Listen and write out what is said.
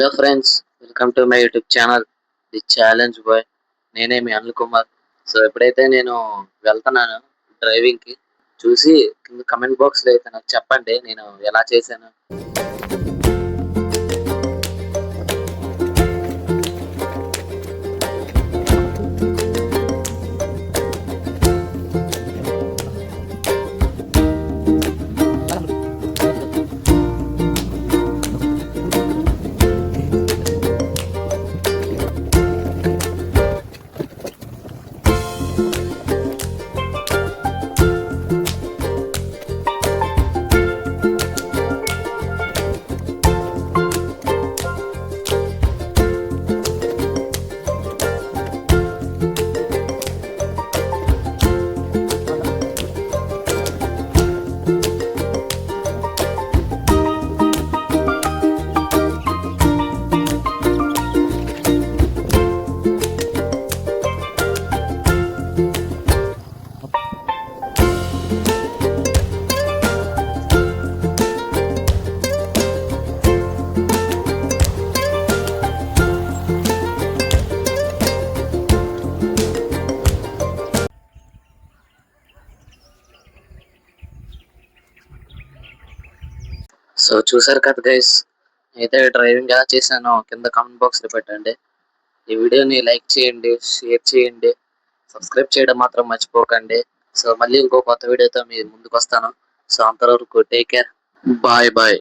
Hello friends, welcome to my YouTube channel the challenge boy. నేనే మీ Anil Kumar. So ఎప్పుడైతే నేను వెళ్తున్నాను డ్రైవింగ్కి, చూసి కింద కమెంట్ బాక్స్లో అయితే నాకు చెప్పండి నేను ఎలా చేశాను. సో చూసారు కదా గైస్, అయితే డ్రైవింగ్ ఎలా చేశానో కింద కామెంట్ బాక్స్లో పెట్టండి. ఈ వీడియోని లైక్ చేయండి, షేర్ చేయండి, సబ్స్క్రైబ్ చేయడం మాత్రం మర్చిపోకండి. సో మళ్ళీ ఇంకో కొత్త వీడియోతో మీ ముందుకు వస్తాను. సో అంతవరకు టేక్ కేర్, బాయ్ బాయ్.